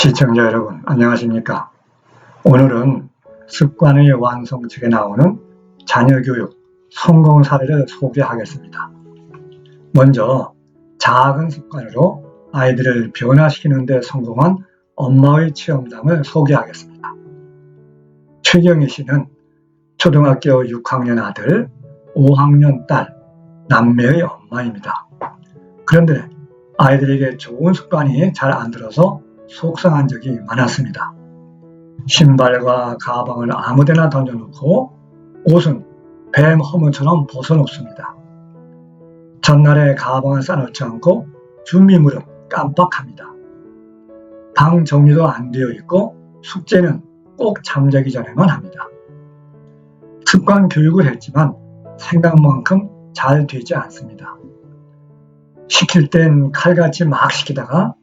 시청자 여러분, 안녕하십니까? 오늘은 습관의 완성책에 나오는 자녀교육 성공 사례를 소개하겠습니다. 먼저 작은 습관으로 아이들을 변화시키는 데 성공한 엄마의 체험담을 소개하겠습니다. 최경희 씨는 초등학교 6학년 아들, 5학년 딸, 남매의 엄마입니다. 그런데 아이들에게 좋은 습관이 잘 안 들어서 속상한 적이 많았습니다. 신발과 가방을 아무데나 던져놓고 옷은 뱀 허문처럼 벗어놓습니다. 전날에 가방을 싸놓지 않고 준비물은 깜빡합니다. 방 정리도 안 되어 있고 숙제는 꼭 잠자기 전에만 합니다. 습관 교육을 했지만 생각만큼 잘 되지 않습니다. 시킬 땐 칼같이 막 시키다가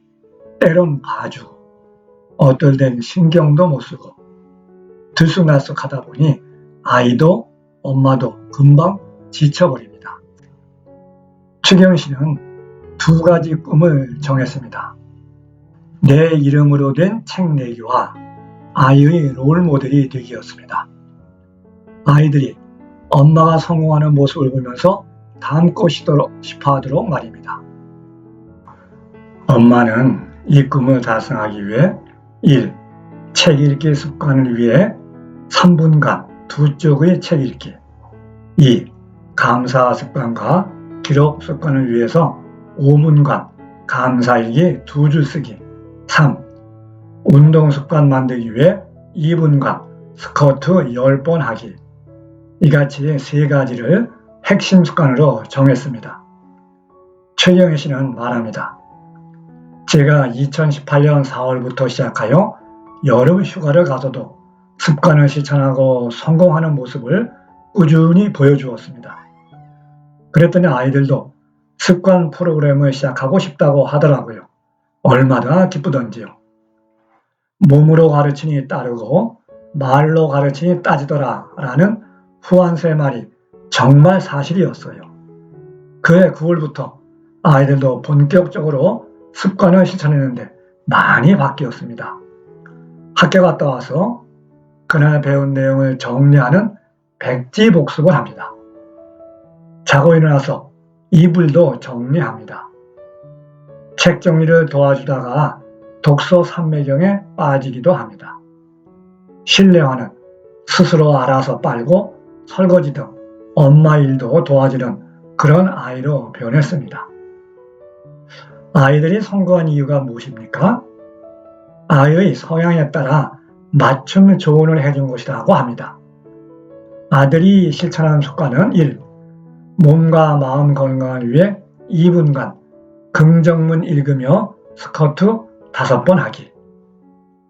때론 봐주고 어떨 땐 신경도 못 쓰고 들쑥날쑥 하다 보니 아이도 엄마도 금방 지쳐버립니다. 최경희 씨는 두 가지 꿈을 정했습니다. 내 이름으로 된 책 내기와 아이의 롤모델이 되기였습니다. 아이들이 엄마가 성공하는 모습을 보면서 닮고 싶어 하도록 말입니다. 엄마는 이 꿈을 달성하기 위해 1. 책 읽기 습관을 위해 3분간 두 쪽의 책 읽기. 2. 감사 습관과 기록 습관을 위해서 5분간 감사일기 2줄 쓰기. 3. 운동 습관 만들기 위해 2분간 스쿼트 10번 하기. 이같이 3가지를 핵심 습관으로 정했습니다. 최경희 씨는 말합니다. 제가 2018년 4월부터 시작하여 여름 휴가를 가서도 습관을 실천하고 성공하는 모습을 꾸준히 보여주었습니다. 그랬더니 아이들도 습관 프로그램을 시작하고 싶다고 하더라고요. 얼마나 기쁘던지요. 몸으로 가르치니 따르고 말로 가르치니 따지더라 라는 후한세 말이 정말 사실이었어요. 그해 9월부터 아이들도 본격적으로 습관을 실천했는데 많이 바뀌었습니다. 학교 갔다 와서 그날 배운 내용을 정리하는 백지 복습을 합니다. 자고 일어나서 이불도 정리합니다. 책 정리를 도와주다가 독서 삼매경에 빠지기도 합니다. 실내화는 스스로 알아서 빨고 설거지 등 엄마 일도 도와주는 그런 아이로 변했습니다. 아이들이 성공한 이유가 무엇입니까? 아이의 성향에 따라 맞춤 조언을 해준 것이라고 합니다. 아들이 실천한 습관은 1. 몸과 마음 건강을 위해 2분간 긍정문 읽으며 스쿼트 5번 하기.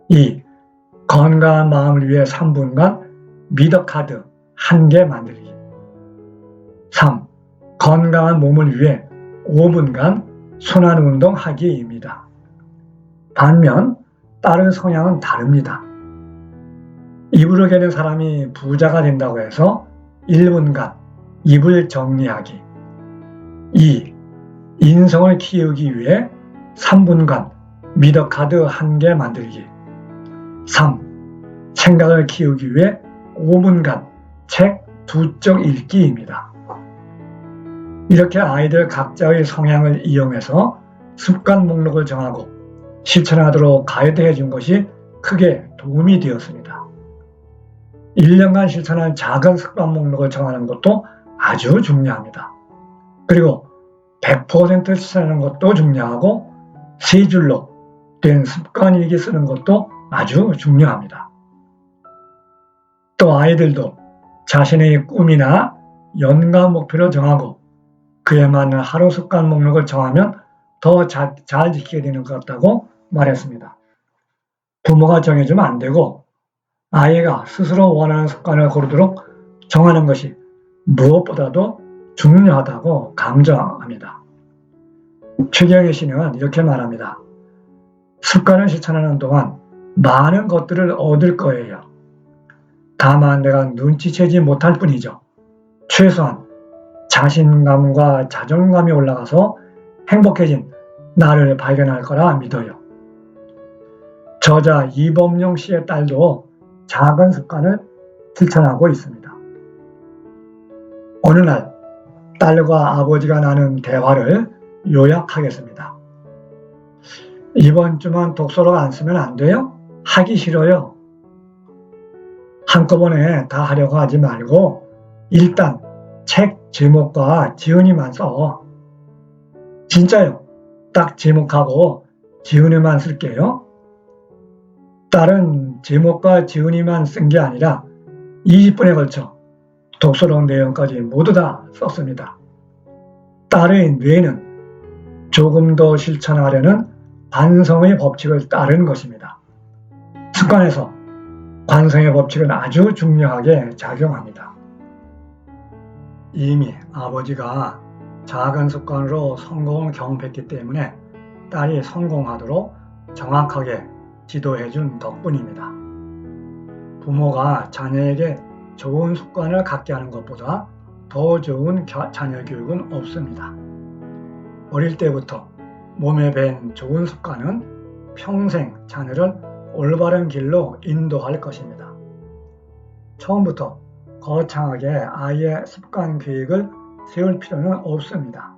2. 건강한 마음을 위해 3분간 미더카드 1개 만들기. 3. 건강한 몸을 위해 5분간 순환운동 하기입니다. 반면 딸의 성향은 다릅니다. 이불을 개는 사람이 부자가 된다고 해서 1분간 이불 정리하기. 2. 인성을 키우기 위해 3분간 미더카드 1개 만들기. 3. 생각을 키우기 위해 5분간 책 2쪽 읽기입니다. 이렇게 아이들 각자의 성향을 이용해서 습관 목록을 정하고 실천하도록 가이드해 준 것이 크게 도움이 되었습니다. 1년간 실천할 작은 습관 목록을 정하는 것도 아주 중요합니다. 그리고 100% 실천하는 것도 중요하고 3줄로 된 습관일기 쓰는 것도 아주 중요합니다. 또 아이들도 자신의 꿈이나 연간 목표를 정하고 그에 맞는 하루 습관 목록을 정하면 더 잘 지키게 되는 것 같다고 말했습니다. 부모가 정해주면 안 되고 아이가 스스로 원하는 습관을 고르도록 정하는 것이 무엇보다도 중요하다고 강조합니다. 최경희 씨는 이렇게 말합니다. 습관을 실천하는 동안 많은 것들을 얻을 거예요. 다만 내가 눈치채지 못할 뿐이죠. 최소한 자신감과 자존감이 올라가서 행복해진 나를 발견할 거라 믿어요. 저자 이범용 씨의 딸도 작은 습관을 실천하고 있습니다. 어느 날 딸과 아버지가 나눈 대화를 요약하겠습니다. 이번 주만 독서록 안 쓰면 안 돼요? 하기 싫어요. 한꺼번에 다 하려고 하지 말고 일단 책 제목과 지은이만 써. 진짜요. 딱 제목하고 지은이만 쓸게요. 딸은 제목과 지은이만 쓴 게 아니라 20분에 걸쳐 독서록 내용까지 모두 다 썼습니다. 딸의 뇌는 조금 더 실천하려는 관성의 법칙을 따르는 것입니다. 습관에서 관성의 법칙은 아주 중요하게 작용합니다. 이미 아버지가 작은 습관으로 성공을 경험했기 때문에 딸이 성공하도록 정확하게 지도해준 덕분입니다. 부모가 자녀에게 좋은 습관을 갖게 하는 것보다 더 좋은 자녀 교육은 없습니다. 어릴 때부터 몸에 밴 좋은 습관은 평생 자녀를 올바른 길로 인도할 것입니다. 처음부터 거창하게 아이의 습관 계획을 세울 필요는 없습니다.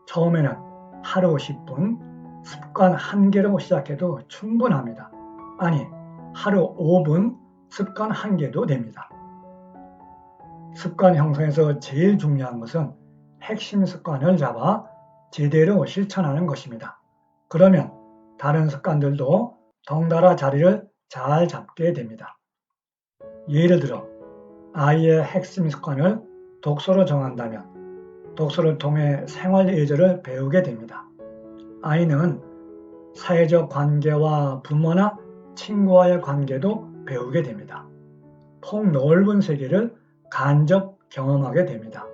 처음에는 하루 10분, 습관 1개로 시작해도 충분합니다. 아니, 하루 5분, 습관 1개도 됩니다. 습관 형성에서 제일 중요한 것은 핵심 습관을 잡아 제대로 실천하는 것입니다. 그러면 다른 습관들도 덩달아 자리를 잘 잡게 됩니다. 예를 들어 아이의 핵심 습관을 독서로 정한다면 독서를 통해 생활 예절을 배우게 됩니다. 아이는 사회적 관계와 부모나 친구와의 관계도 배우게 됩니다. 폭넓은 세계를 간접 경험하게 됩니다.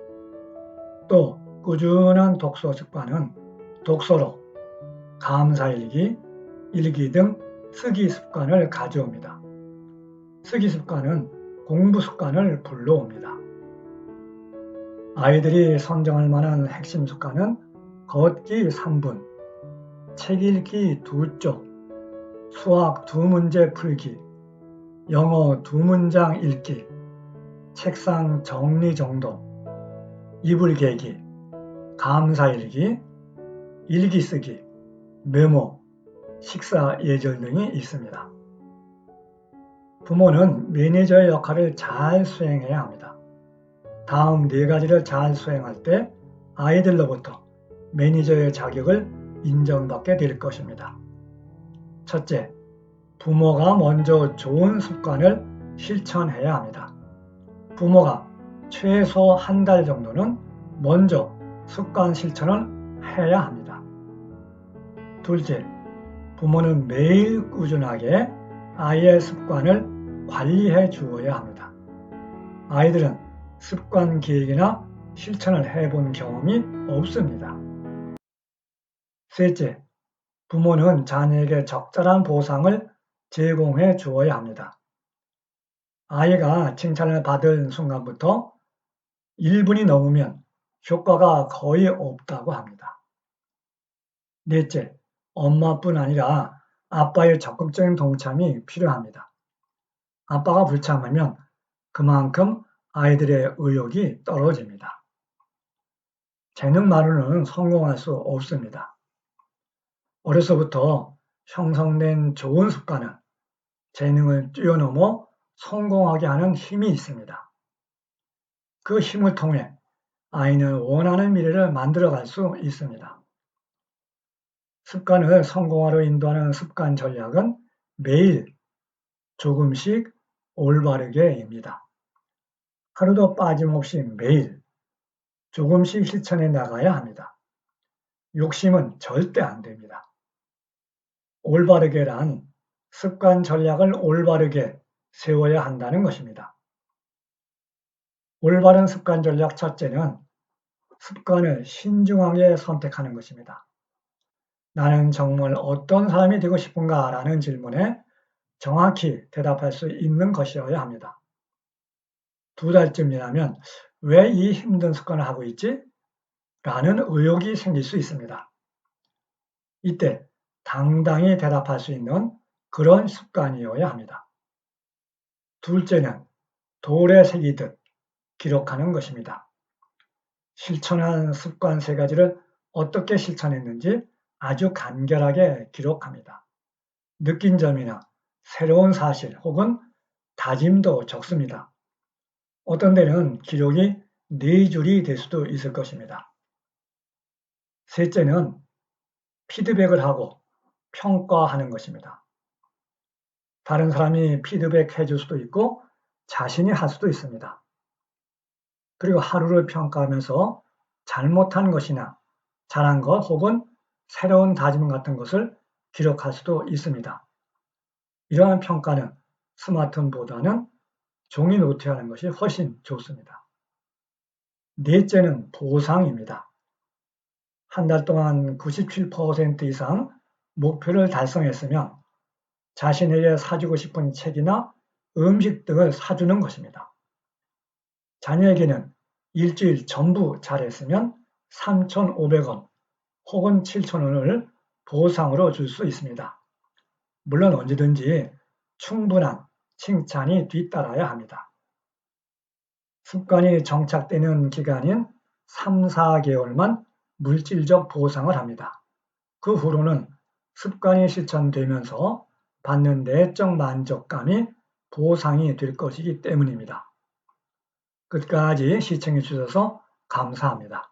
또 꾸준한 독서 습관은 독서로 감사일기, 일기 등 쓰기 습관을 가져옵니다. 쓰기 습관은 공부 습관을 불러옵니다. 아이들이 선정할 만한 핵심 습관은 걷기 3분, 책 읽기 2쪽, 수학 2문제 풀기, 영어 2문장 읽기, 책상 정리정돈, 이불 개기, 감사일기, 일기 쓰기, 메모, 식사 예절 등이 있습니다. 부모는 매니저의 역할을 잘 수행해야 합니다. 다음 4가지를 잘 수행할 때 아이들로부터 매니저의 자격을 인정받게 될 것입니다. 첫째, 부모가 먼저 좋은 습관을 실천해야 합니다. 부모가 최소 1달 정도는 먼저 습관 실천을 해야 합니다. 둘째, 부모는 매일 꾸준하게 아이의 습관을 관리해 주어야 합니다. 아이들은 습관 기획이나 실천을 해본 경험이 없습니다. 셋째, 부모는 자녀에게 적절한 보상을 제공해 주어야 합니다. 아이가 칭찬을 받은 순간부터 1분이 넘으면 효과가 거의 없다고 합니다. 넷째, 엄마뿐 아니라 아빠의 적극적인 동참이 필요합니다. 아빠가 불참하면 그만큼 아이들의 의욕이 떨어집니다. 재능만으로는 성공할 수 없습니다. 어려서부터 형성된 좋은 습관은 재능을 뛰어넘어 성공하게 하는 힘이 있습니다. 그 힘을 통해 아이는 원하는 미래를 만들어갈 수 있습니다. 습관을 성공화로 인도하는 습관 전략은 매일 조금씩 올바르게입니다. 하루도 빠짐없이 매일 조금씩 실천해 나가야 합니다. 욕심은 절대 안 됩니다. 올바르게란 습관 전략을 올바르게 세워야 한다는 것입니다. 올바른 습관 전략 첫째는 습관을 신중하게 선택하는 것입니다. 나는 정말 어떤 사람이 되고 싶은가? 라는 질문에 정확히 대답할 수 있는 것이어야 합니다. 2달쯤 지나면 왜 이 힘든 습관을 하고 있지? 라는 의혹이 생길 수 있습니다. 이때 당당히 대답할 수 있는 그런 습관이어야 합니다. 둘째는 돌에 새기듯 기록하는 것입니다. 실천한 습관 3가지를 어떻게 실천했는지 아주 간결하게 기록합니다. 느낀 점이나 새로운 사실 혹은 다짐도 적습니다. 어떤 데는 기록이 4줄이 될 수도 있을 것입니다. 셋째는 피드백을 하고 평가하는 것입니다. 다른 사람이 피드백해 줄 수도 있고 자신이 할 수도 있습니다. 그리고 하루를 평가하면서 잘못한 것이나 잘한 것 혹은 새로운 다짐 같은 것을 기록할 수도 있습니다. 이러한 평가는 스마트폰보다는 종이 노트에 하는 것이 훨씬 좋습니다. 넷째는 보상입니다. 한 달 동안 97% 이상 목표를 달성했으면 자신에게 사주고 싶은 책이나 음식 등을 사주는 것입니다. 자녀에게는 일주일 전부 잘했으면 3,500원 혹은 7,000원을 보상으로 줄 수 있습니다. 물론 언제든지 충분한 칭찬이 뒤따라야 합니다. 습관이 정착되는 기간인 3, 4개월만 물질적 보상을 합니다. 그 후로는 습관이 실천되면서 받는 내적 만족감이 보상이 될 것이기 때문입니다. 끝까지 시청해 주셔서 감사합니다.